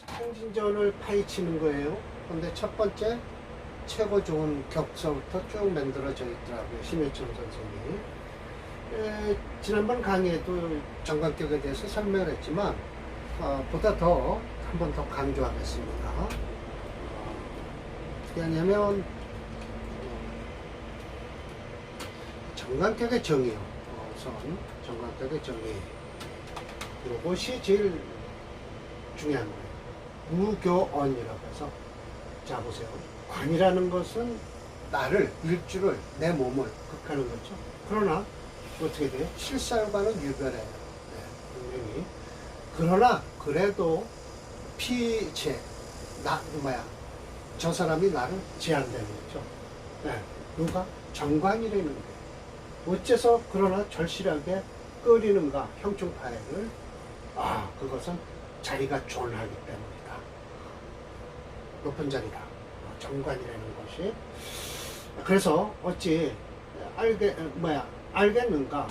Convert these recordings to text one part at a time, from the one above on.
행진전을 파헤치는 거예요. 근데 첫 번째 최고 좋은 격서부터 쭉 만들어져 있더라고요. 심혜천 선생님이. 지난번 강의에도 정관격에 대해서 설명을 했지만 보다 더 한 번 더 강조하겠습니다. 어떻게 하냐면 정관격의 정의요. 우선 정관격의 정의, 이것이 제일 중요한 거예요. 무교언이라고 해서, 자 보세요. 관이라는 것은 나를, 일주를, 내 몸을 극하는 거죠. 그러나 어떻게 돼요? 실사유관은 유별해요. 네, 분명히. 그러나 그래도 저 사람이 나를 제한되는 거죠. 네, 누가? 정관이라는 거예요. 어째서 그러나 절실하게 끓이는가? 형충파해를. 그것은 자리가 존하기 때문이다. 높은 자리다. 정관이라는 것이. 그래서 어찌 알겠는가?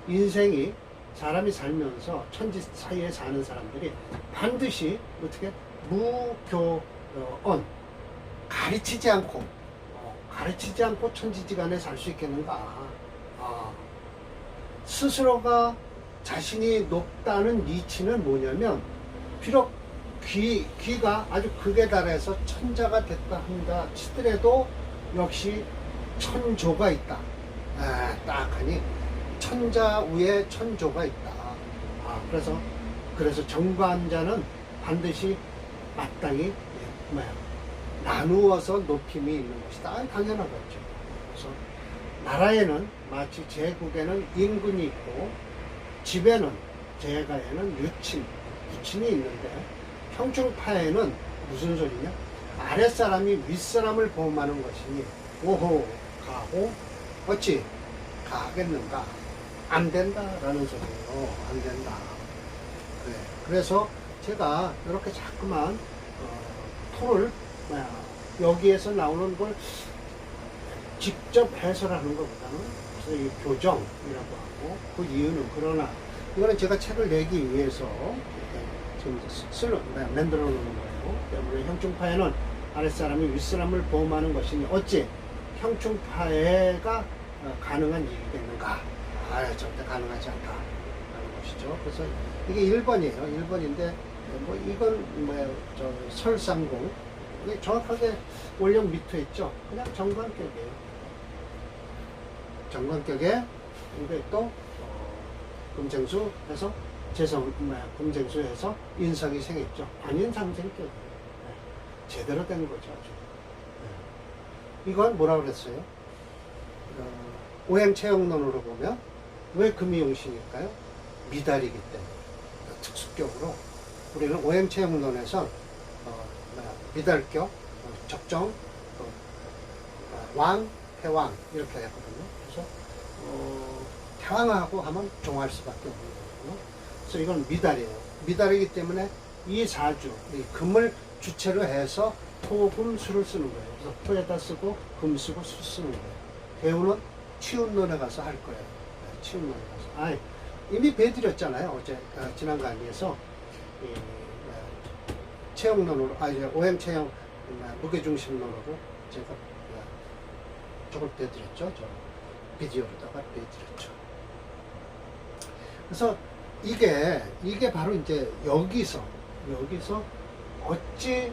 인생이, 사람이 살면서 천지 사이에 사는 사람들이 반드시 어떻게 무교언, 가르치지 않고 천지지간에 살 수 있겠는가? 스스로가 자신이 높다는 이치는 뭐냐면, 비록 귀가 아주 극에 달해서 천자가 됐다 한다 치더라도 역시 천조가 있다. 딱 하니 천자 위에 천조가 있다. 그래서 정관자는 반드시 마땅히 나누어서 높임이 있는 것이다. 당연하겠죠. 그래서 나라에는 마치 제국에는 임금이 있고, 집에는, 제가에는 부친이 있는데, 형충파에는 무슨 소리냐? 아랫사람이 윗사람을 보호하는 것이니, 오호 가호 어찌 가하겠는가? 안 된다라는 소리예요. 안 된다. 그래. 그래서 제가 이렇게 자꾸만 토를 여기에서 나오는 걸 직접 해설하는 것보다는 이 교정이라고 하고, 그 이유는, 그러나 이거는 제가 책을 내기 위해서 지금 만들어 놓는 거예요. 때문에 형충파에는 아랫사람이 윗사람을 보호하는 것이니 어찌 형충파해가 가능한 일이겠는가? 절대 가능하지 않다라는 것이죠. 그래서 이게 1번이에요. 1번인데 이건 설상공, 이게 정확하게 원령 미투에 있죠. 그냥 정관격이에요. 정관격에, 근데 또 금생수 해서 금생수 해서 인성이 생겼죠. 관인상생격. 제대로 된 거죠. 아주. 이건 뭐라고 그랬어요? 오행체형론으로 보면 왜 금이용신일까요? 미달이기 때문에. 특수격으로 우리는 오행체형론에서 미달격, 적정, 왕, 태왕 이렇게 했거든요. 그래서 태왕하고 하면 종할 수밖에 없는 거거든요. 그래서 이건 미달이에요. 미달이기 때문에 이 사주, 이 금을 주체로 해서 토, 금, 수를 쓰는 거예요. 그래서 토에다 쓰고 금 쓰고 수 쓰는 거예요. 배우는 치운론에 가서 할 거예요. 치운론에 가서. 이미 배드렸잖아요. 어제 지난 강의에서 체형론으로, 오행체형 무게중심론으로 제가 저걸 배드렸죠. 저 비디오로다가 배드렸죠. 그래서 이게 바로 이제 여기서 어찌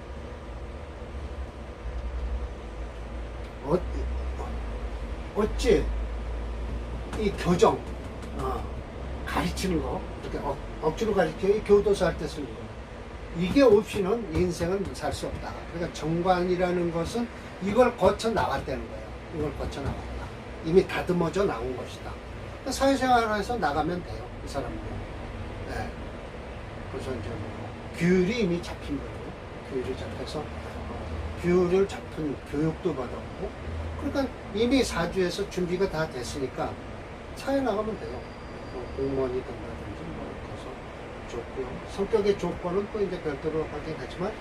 이 교정, 가르치는 거, 이렇게 억지로 가르치는 이 교도소 할 때 쓰는 거, 이게 없이는 인생은 살 수 없다. 그러니까 정관이라는 것은 이걸 거쳐 나왔다는 거예요. 이걸 거쳐 나왔다. 이미 다듬어져 나온 것이다. 그러니까 사회생활을 해서 나가면 돼요. 이 사람들. 네. 그래서 이제 규율이 이미 잡힌 거예요. 규율이 잡혀서 규율을 잡힌 교육도 받았고, 그러니까 이미 사주에서 준비가 다 됐으니까 사회 나가면 돼요. 공무원이 된다든지 그래서 좋고요. 성격의 조건은 또 이제 별도로 하긴 하지만,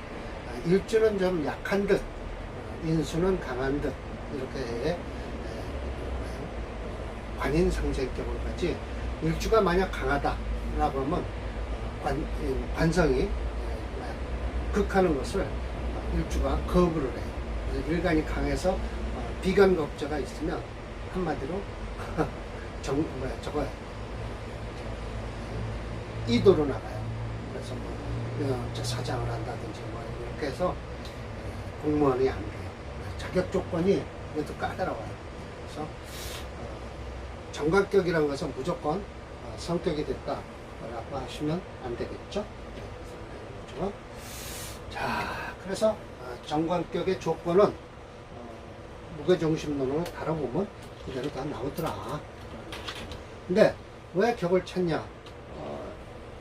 일주는 좀 약한 듯, 인수는 강한 듯, 이렇게 관인상생격을 가지, 일주가 만약 강하다라고 하면 관성이 극하는 것을 일주가 거부를 해요. 그래서 일간이 강해서 비견 겁자가 있으면 한마디로 저거 이도로 나가요. 그래서 뭐 사장을 한다든지 뭐 이렇게 해서 공무원이 안 돼요. 자격 조건이 이것도 까다로워요. 그래서 정관격이라는 것은 무조건 성격이 됐다라고 하시면 안 되겠죠. 그렇죠? 자, 그래서 정관격의 조건은 무게중심론으로 다뤄보면 그대로 다 나오더라. 근데 왜 격을 찾냐?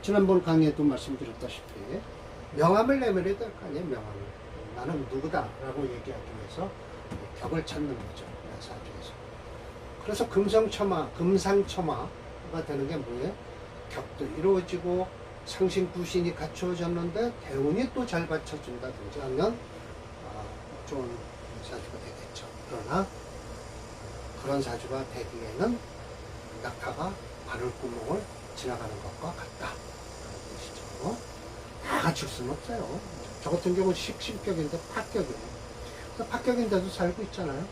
지난번 강의에도 말씀드렸다시피 명함을 내밀어야 될 거 아니에요. 명함을. 나는 누구다라고 얘기하기 위해서 격을 찾는 거죠. 사주에서. 그래서 금상첨화가 되는 게 뭐예요? 격도 이루어지고 상신구신이 갖추어졌는데 대운이 또 잘 받쳐준다든지 하면 좋은 사주가 되겠죠. 그러나 그런 사주가 되기에는 낙타가 바늘구멍을 지나가는 것과 같다. 그런 뜻이죠. 다 갖출 수는 없어요. 저 같은 경우는 식신격인데 파격이에요. 파격인데도 살고 있잖아요.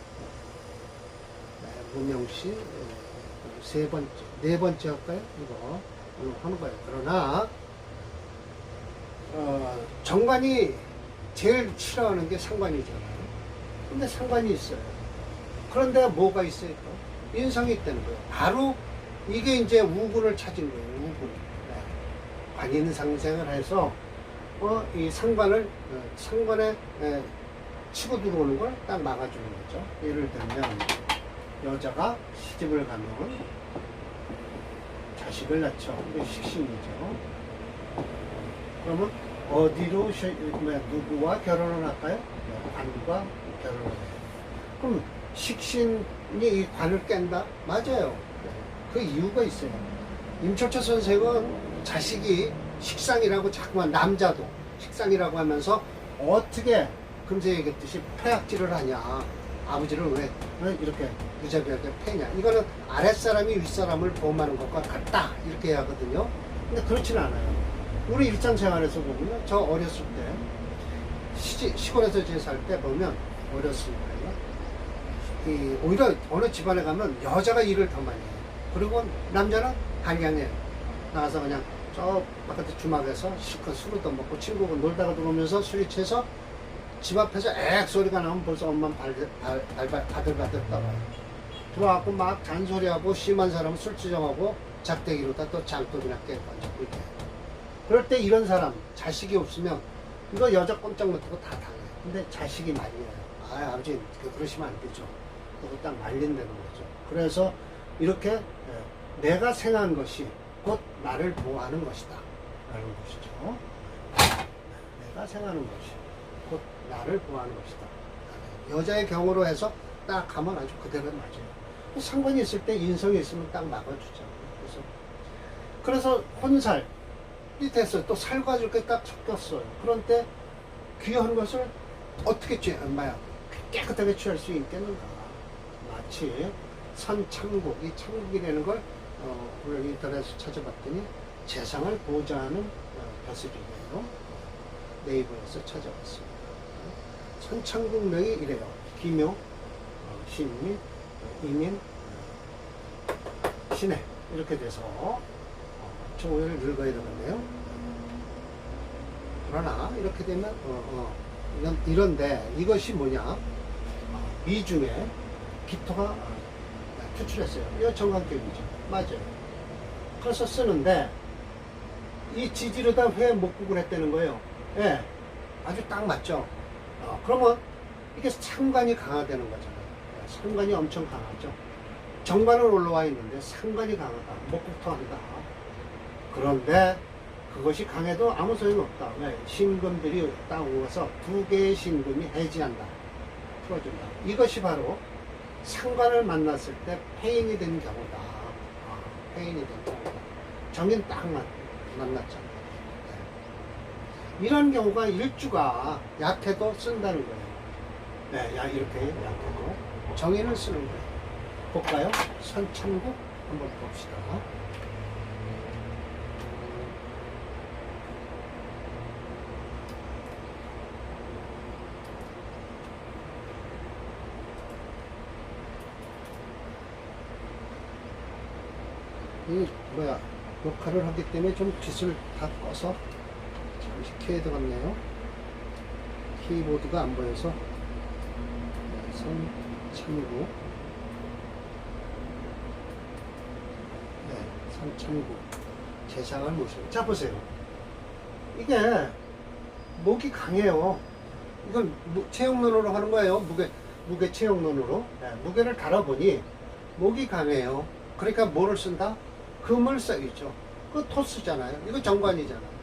문명씨 네 번째 할까요? 이거 오늘 하는 거예요. 그러나 정관이 제일 싫어하는 게 상관이잖아요. 근데 상관이 있어요. 그런데 뭐가 있어요? 인성이 있다는 거예요. 바로 이게 이제 우군을 찾은 거예요. 우군. 관인상생을 해서 이 상관에 치고 들어오는 걸 딱 막아주는 거죠. 예를 들면 여자가 시집을 가면 자식을 낳죠. 이게 식신이죠. 그러면 어디로 누구와 결혼을 할까요? 관과 결혼을 해요. 그럼 식신이 이 관을 깬다? 맞아요. 그 이유가 있어요. 임철철 선생은 자식이 식상이라고 자꾸만 남자도 식상이라고 하면서 어떻게 금세 얘기했듯이 폐악질을 하냐. 아버지를 왜 이렇게 무자비하게 패냐. 이거는 아랫사람이 윗사람을 보험하는 것과 같다. 이렇게 해야 하거든요. 근데 그렇지는 않아요. 우리 일상생활에서 보면 저 어렸을 때 시골에서 살 때 보면 어렸을 때 오히려 어느 집안에 가면 여자가 일을 더 많이 해요. 그리고 남자는 한양에 나가서 그냥 저 바깥에 주막에서 실컷 술을 더 먹고 친구가 놀다가 들어오면서 술이 취해서 집 앞에서 액 소리가 나면 벌써 엄마는 바들바들 떠가요. 들어와갖고 막 잔소리하고 심한 사람은 술주정하고 작대기로다 또 장독이나 깨고 앉고 이렇게. 그럴 때 이런 사람 자식이 없으면 이거 여자 꼼짝 못하고 다 당해요. 근데 자식이 말려요. 아버지 그러시면 안 되죠. 그거 딱 말린다는 거죠. 그래서 이렇게 내가 생한 것이 곧 나를 보호하는 것이다 라는 것이죠. 내가 생하는 것이 곧 나를 보호하는 것이다. 여자의 경우로 해서 딱 가면 아주 그대로 맞아요. 상관이 있을 때 인성이 있으면 딱 막아주죠. 그래서 혼살이 됐어요. 또 살과 죽게 딱 섞였어요. 그런 때 귀한 것을 어떻게 깨끗하게 취할 수 있겠는가. 마치 선창국, 이 창국이라는 걸 오늘 인터넷에서 찾아봤더니 재상을 보좌하는 벼슬이에요. 네이버에서 찾아봤습니다. 선창국명이 이래요. 기묘, 신미, 이민, 신해 이렇게 돼서 정오를 늙어야 되는데요. 그러나 이렇게 되면 이런데 이것이 뭐냐? 미중에 기토가 투출했어요. 이거 정관격이죠. 맞아요. 그래서 쓰는데 이 지지로다 회 목국을 했다는 거예요. 예, 아주 딱 맞죠. 그러면 이게 상관이 강화되는 거잖아요. 상관이 엄청 강하죠. 정관은 올라와 있는데 상관이 강하다. 목국토 한다. 그런데 그것이 강해도 아무 소용이 없다. 왜? 신금들이 딱 오서 두 개의 신금이 해지한다. 풀어준다. 이것이 바로 상관을 만났을 때 폐인이 된 경우다. 폐인이 된 경우다. 정인 딱 만났잖아요. 네. 이런 경우가 일주가 약해도 쓴다는 거예요. 네, 이렇게 약해도 정인을 쓰는 거예요. 볼까요? 선창국 한번 봅시다. 이 뭐야 녹화를 하기 때문에 좀 빛을 다 꺼서 잠시 켜야 되겠네요. 키보드가 안 보여서 선 참고 선 참고 재상을 모시고 자 보세요. 이게 목이 강해요. 이건 체형론으로 하는 거예요. 무게 체형론으로. 무게를 달아보니 목이 강해요. 그러니까 뭐를 쓴다? 금을 써야죠. 그 토스잖아요. 이거 정관이잖아요.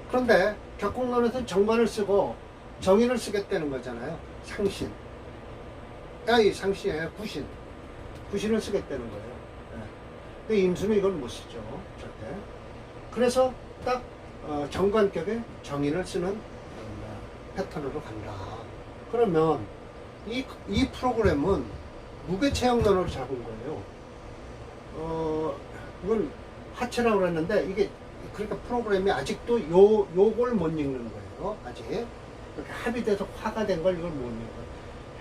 그런데 격국론에서는 정관을 쓰고 정인을 쓰겠다는 거잖아요. 상신. 아니 상신이에요. 구신. 구신을 쓰겠다는 거예요. 근데 임수는 이걸 못 쓰죠. 절대. 그래서 딱 정관격에 정인을 쓰는 패턴으로 간다. 그러면 이 프로그램은 무게체형론으로 잡은 거예요. 이건 하체라고 그랬는데 이게 그러니까 프로그램이 아직도 요걸 못 읽는 거예요. 아직 이렇게 합의돼서 화가 된 걸 이걸 못 읽는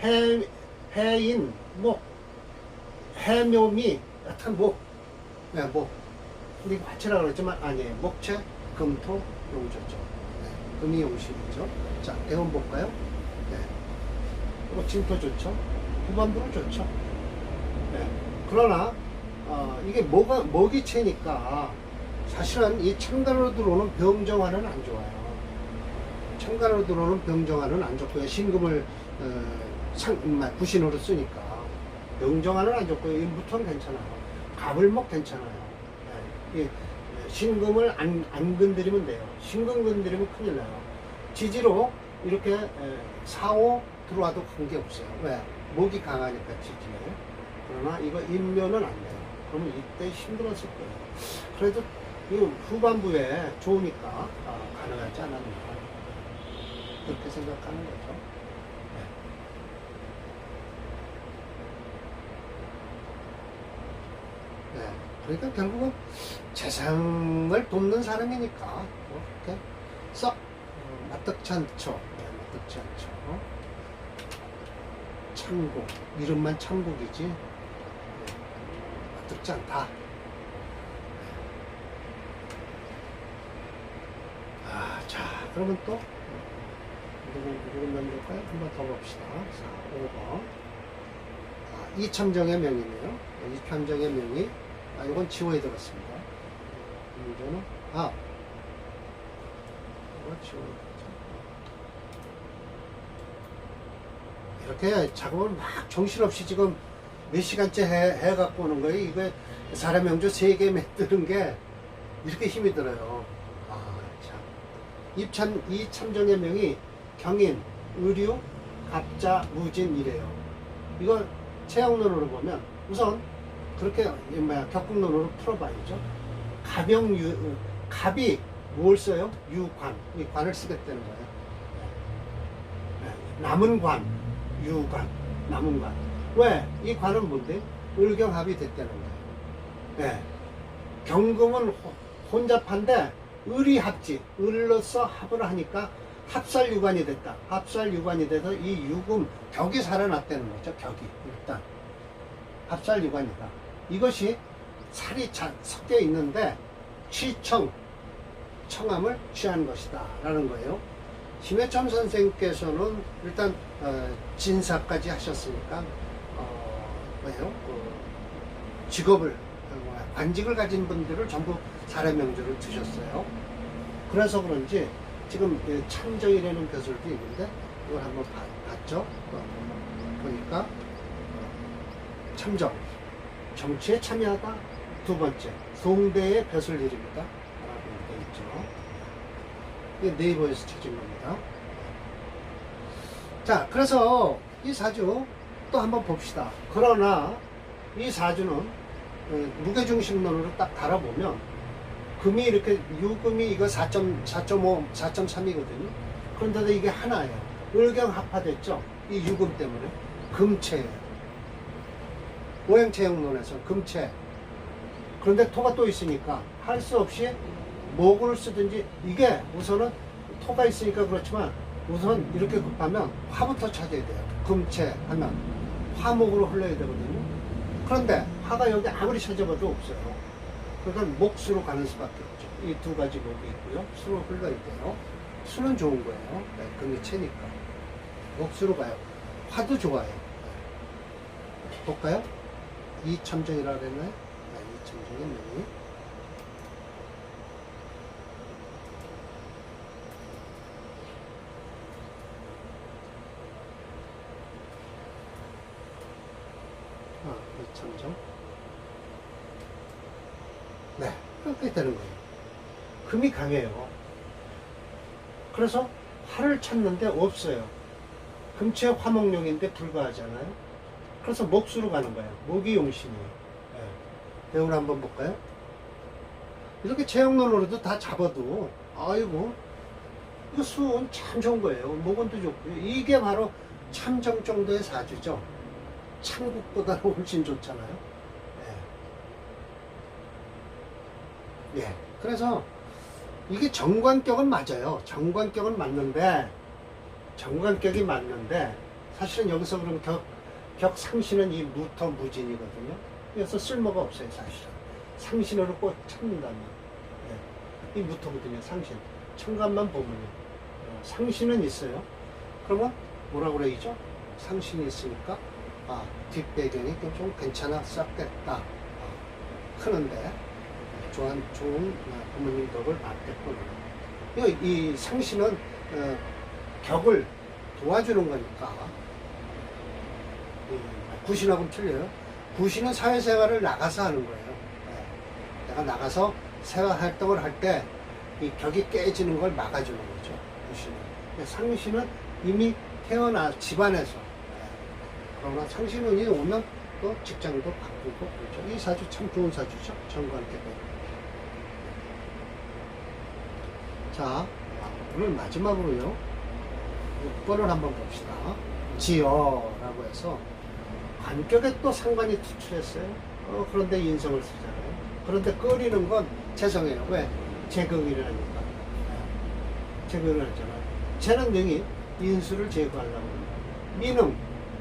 거예요. 해인 목 해묘미 여튼 목 우리 화체라고 그랬지만 아니에요. 목체 금토 용조죠. 금이 용신이죠. 자, 대원 볼까요? 진토 좋죠. 후반부는 좋죠. 그러나 이게 목이 채니까 사실은 이 창간으로 들어오는 병정화는 안 좋아요. 창간으로 들어오는 병정화는 안 좋고요. 신금을 구신으로 쓰니까 병정화는 안 좋고요. 인부터는 괜찮아요. 가불목 괜찮아요. 신금을 안 건드리면 돼요. 신금 건드리면 큰일 나요. 지지로 이렇게 4호 들어와도 관계없어요. 왜? 목이 강하니까 지지에. 그러나 이거 인면은 안 돼요. 그러면 이때 힘들었을 거예요. 그래도 이 후반부에 좋으니까 가능하지 않았나 그렇게 생각하는 거죠. 그러니까 결국은 재상을 돕는 사람이니까 뭐 이렇게 썩 납득치 않죠. 납득치 않죠. 참국 이름만 참국이지 납득치 않다. 자 그러면 또 누구 만들까요? 한번 더 봅시다. 5번 이참정의 명이네요. 이참정의 명이 이건 지워야 되겠습니다. 이거는 이거 지워야 되죠. 이렇게 작업을 막 정신없이 지금 몇 시간째 해 갖고 오는 거예요. 이거 사람 명조 3개 만드는 게 이렇게 힘이 들어요. 참. 이참정의 명이 경인, 의류, 갑자, 무진 이래요. 이거 체형론으로 보면 우선 그렇게 격국론으로 풀어봐야죠. 갑이 뭘 써요? 유관. 이 관을 쓰겠다는 거예요. 남은 관, 유관, 남은 관. 왜? 이 관은 뭔데? 을경합이 됐다는 거예요. 경금은 혼잡한데 을이 합지, 을로서 합을 하니까 합살유관이 됐다. 합살유관이 돼서 이 유금, 격이 살아났다는 거죠. 격이 일단 합살유관이다. 이것이 살이 섞여 있는데 청함을 취한 것이다 라는 거예요. 심해첨 선생께서는 일단 진사까지 하셨으니까 직업을 관직을 가진 분들을 전부 사례명조를 드셨어요. 그래서 그런지 지금 참정이라는 벼슬도 있는데 이걸 한번 봤죠. 보니까 참정 정치에 참여하다. 두 번째, 송대의 벼슬 일입니다. 라고 되어 있죠. 이게 네이버에서 찾은 겁니다. 자, 그래서 이 사주 또 한번 봅시다. 그러나 이 사주는 무게중심론으로 딱 달아보면 금이 이렇게 유금이 이거 4.5, 4.3이거든요. 그런데도 이게 하나예요. 을경합화됐죠. 이 유금 때문에 금체예요. 오행체형론에서 금체. 그런데 토가 또 있으니까 할 수 없이 목을 쓰든지 이게 우선은 토가 있으니까 그렇지만 우선 이렇게 급하면 화부터 찾아야 돼요. 금체 하면 화목으로 흘러야 되거든요. 그런데 화가 여기 아무리 찾아봐도 없어요. 그러니까 목수로 가는 수밖에 없죠. 이 두 가지 목이 있고요. 수로 흘러야 돼요. 수는 좋은 거예요. 네, 금이 채니까. 목수로 가요. 화도 좋아요. 네. 볼까요? 이참정이라고 그랬나요? 네, 이참정의 명이. 이참정. 네, 그렇게 되는 거예요. 금이 강해요. 그래서 화를 찾는데 없어요. 금체 화목용인데 불가하잖아요. 그래서 목수로 가는 거예요. 목이 용신이에요. 네. 대우를 한번 볼까요? 이렇게 제형론으로도 다 잡아도 아이고 이거 수은 참 좋은 거예요. 목원도 좋고요. 이게 바로 참정 정도의 사주죠. 참국보다는 훨씬 좋잖아요. 예. 예. 그래서 이게 정관격은 맞아요. 정관격은 맞는데 사실은 여기서 그럼 격 상신은 이 무터 무진이거든요. 그래서 쓸모가 없어요, 사실은. 상신으로 꼭 찾는다면. 예. 이 무터거든요, 상신. 천간만 보면요. 상신은 있어요. 그러면 뭐라고 그래야죠? 상신이 있으니까 뒷배경이 좀 괜찮았었겠다. 크는데 좋은 부모님 덕을 받겠구나. 이 상신은 격을 도와주는 거니까. 구신하고는 틀려요. 구신은 사회생활을 나가서 하는 거예요. 내가 나가서 생활활동을 할 때 이 격이 깨지는 걸 막아주는 거죠. 구신은. 상신은 이미 태어나 집안에서. 그러나 상신운이 오면 또 직장도 바꾸고 그렇죠. 이 사주 참 좋은 사주죠. 정관계도. 자, 오늘 마지막으로요. 6번을 한번 봅시다. 지어라고 해서 관격에 또 상관이 투출했어요. 그런데 인성을 쓰잖아요. 그런데 끓이는 건 재성이에요. 왜? 제극이라니까. 제극을 하잖아요. 재는 능이 인수를 제거하려고 합니다. 미능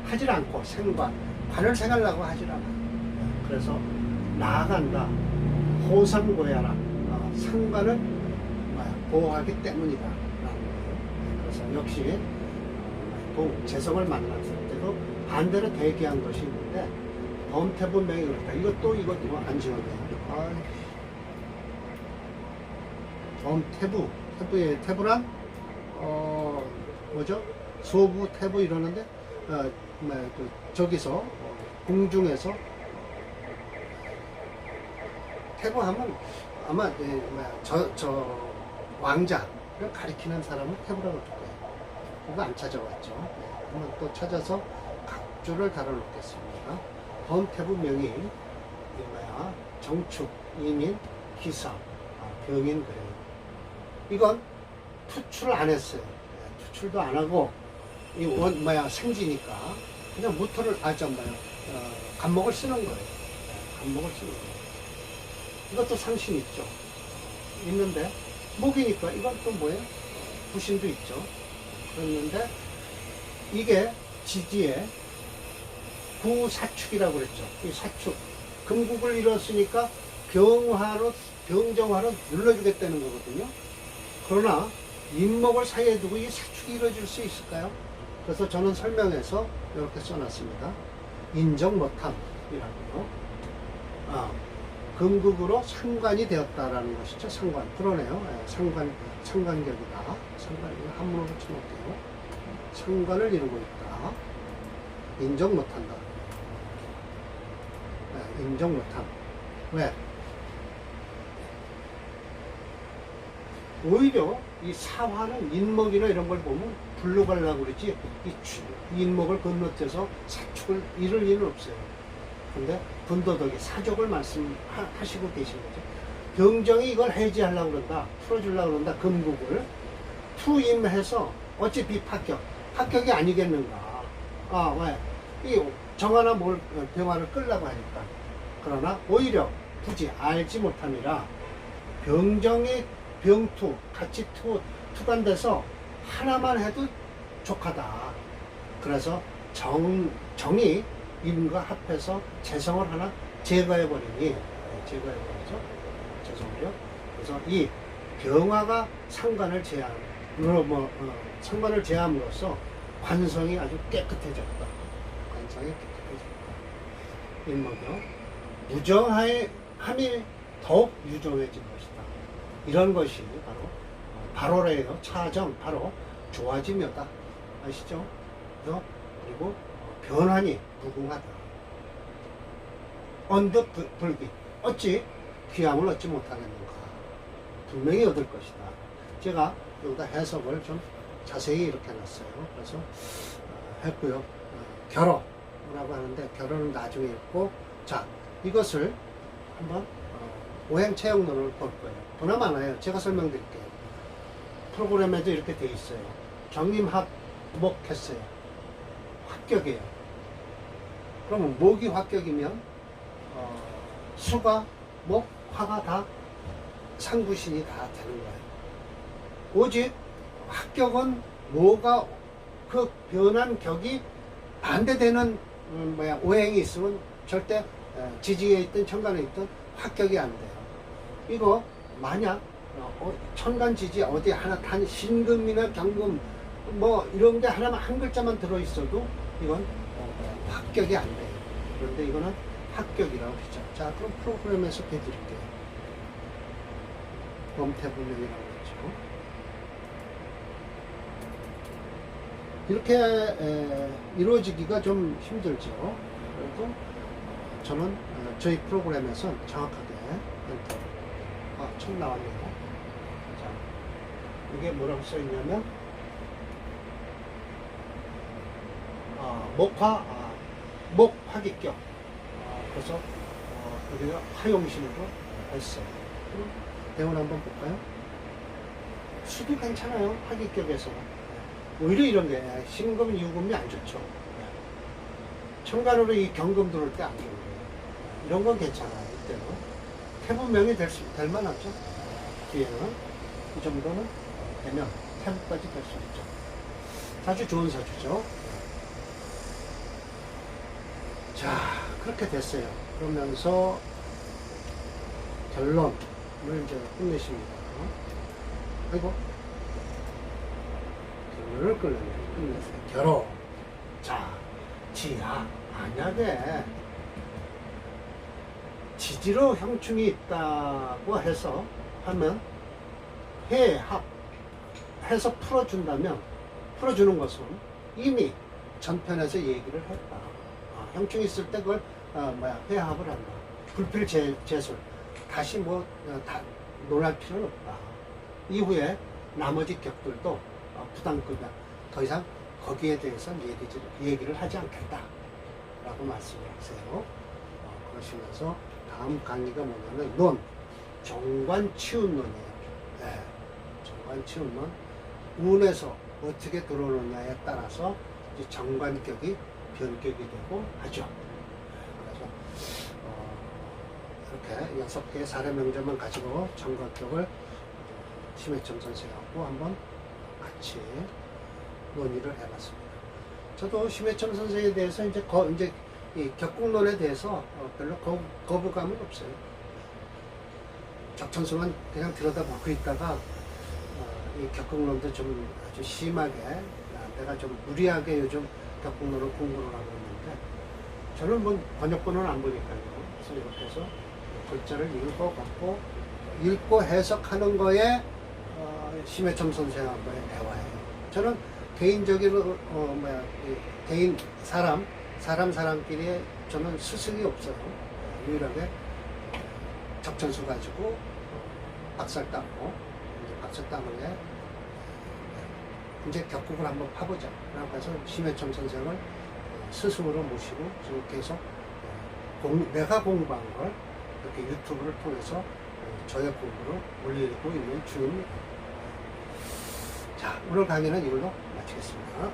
하질 않고 생관 관을 생하려고 하질 않아요. 그래서 나아간다. 호상고야라. 상관을 보호하기 때문이다. 라는 거예요. 그래서 역시 재성을 만났을 때도 반대로 대기한 것이 있는데 범태분명이 그렇다. 이것도 안 지웠네요. 태부의 태부란 뭐죠? 소부 태부 이러는데 저기서 궁중에서 태부하면 아마 저 왕자를 가리키는 사람은 태부라고 할 거예요. 그거 안 찾아왔죠. 한번 또 찾아서 각주를 달아놓겠습니다. 범태부 명이 정축, 이민, 기사, 병인 그래요. 이건 투출을 안 했어요. 투출도 안 하고 이 생지니까 그냥 무토를 간목을 쓰는 거예요. 간목을 쓰는 거예요. 이것도 상신 있죠. 있는데 목이니까 이건 또 뭐예요? 부신도 있죠. 그랬는데 이게 지지에 구사축이라고 그랬죠. 이 사축 금국을 이뤘으니까 병정화로 눌러주겠다는 거거든요. 그러나 인목을 사이에 두고 이 사축이 이루어질 수 있을까요? 그래서 저는 설명해서 이렇게 써놨습니다. 인정 못함이라고요. 금국으로 상관이 되었다라는 것이죠. 상관. 그러네요. 상관격이다. 상관이 한문으로 붙여놓을게요. 상관을 이루고 있다. 인정 못한다. 인정 못함. 왜? 오히려 이 사화는 인목이나 이런 걸 보면 불로 가려고 그러지 이 인목을 건너뛰어서 사축을 이룰 일은 없어요. 근데 분도덕이 사족을 말씀하시고 계신 거죠. 병정이 이걸 해지하려고 그런다. 풀어주려고 그런다. 금국을 투임해서 어찌 합격이 아니겠는가. 왜? 이 정화나 병화를 끌려고 하니까. 그러나 오히려 굳이 알지 못함이라 병정의 병투 같이 투간돼서 하나만 해도 족하다. 그래서 정이 임과 합해서 재성을 하나 제거해버리죠. 죄송해요. 그래서 이 병화가 상관을 상관을 제함으로써 관성이 아주 깨끗해졌다. 관성이 깨끗해졌다. 일목요. 무정함이 더욱 유정해진 것이다. 이런 것이 바로래요. 차정, 바로 좋아지며다. 아시죠? 그래서 그리고 변환이 무궁하다. 언뜻 불기. 어찌 귀함을 얻지 못하겠는가. 분명히 얻을 것이다. 제가 여기다 해석을 좀 자세히 이렇게 해놨어요. 그래서 했고요. 결혼이라고 하는데 결혼은 나중에 읽고, 자, 이것을 한번 오행체형론을 볼 거예요. 보나 마나요. 제가 설명드릴게요. 프로그램에도 이렇게 돼 있어요. 정임합 목했어요. 합격이에요. 그러면 목이 합격이면 수가 목, 화가 다 상부신이 다 되는 거예요. 오직 합격은 뭐가 그 변한 격이 반대되는 오행이 있으면 절대 지지에 있든 천간에 있든 합격이 안 돼요. 이거 만약 천간 지지 어디 하나 단 신금이나 경금 뭐 이런 게 하나만 한 글자만 들어 있어도 이건 합격이 안 돼요. 그런데 이거는 합격이라고 하죠. 자, 그럼 프로그램에서 해드릴게요. 범태분명이라고 했죠. 이렇게 이루어지기가 좀 힘들죠. 그래도 저는 저희 프로그램에서 정확하게 처음 나왔네요. 자, 이게 뭐라고 써있냐면 목화기격. 그래서 우리가 화용신으로 했어요. 대운 한번 볼까요? 수도 괜찮아요. 화기격에서. 오히려 이런 게 신금, 유금이 안 좋죠. 천간으로 이 경금 들어올 때 안 좋은 거예요. 이런 건 괜찮아요. 이때는 태분명이 될 만하죠. 뒤에는 이 정도는 되면 태분까지 될 수 있죠. 아주 좋은 사주죠. 자, 그렇게 됐어요. 그러면서 결론을 이제 끝내십니다. 아이고, 결론을 끝내세요. 결혼. 자, 지하, 만약에 지지로 형충이 있다고 해서 하면 해합 해서 풀어준다면, 풀어주는 것은 이미 전편에서 얘기를 했다. 형충이 있을 때 그걸 회합을 한다. 불필재술. 다시 다 논할 필요는 없다. 이후에 나머지 격들도 부담급여 더 이상 거기에 대해서는 얘기를 하지 않겠다. 라고 말씀을 하세요. 그러시면서 다음 강의가 뭐냐면 정관치운론이에요. 네. 정관치운론. 운에서 어떻게 들어오느냐에 따라서 이제 정관격이 변격이 되고 하죠. 그래서 이렇게 6개의 사례명제만 가지고 정관격을 심해점 선생하고 한번 같이 논의를 해봤습니다. 저도 심해점 선생에 대해서 이제 이 격국론에 대해서 별로 거부감은 없어요. 적천수만 그냥 들여다보고 있다가 이 격국론도 좀 아주 심하게 내가 좀 무리하게 요즘 격국론을 공부를 하고 있는데 저는 번역본은 안 보니까요. 그래서 이렇게 해서 글자를 읽어갖고 읽고 해석하는 거에 심해점 선생하고의 대화예요. 저는 개인적으로 개인 사람끼리 저는 스승이 없어요. 유일하게 적천수 가지고 박살 따고 박살 따는데 이제 격국을 한번 파보자. 그래서 심해점 선생을 스승으로 모시고 지금 계속 내가 공부한 걸 이렇게 유튜브를 통해서 저의 공부를 올리고 있는 중입니다. 자, 오늘 강의는 이걸로 마치겠습니다.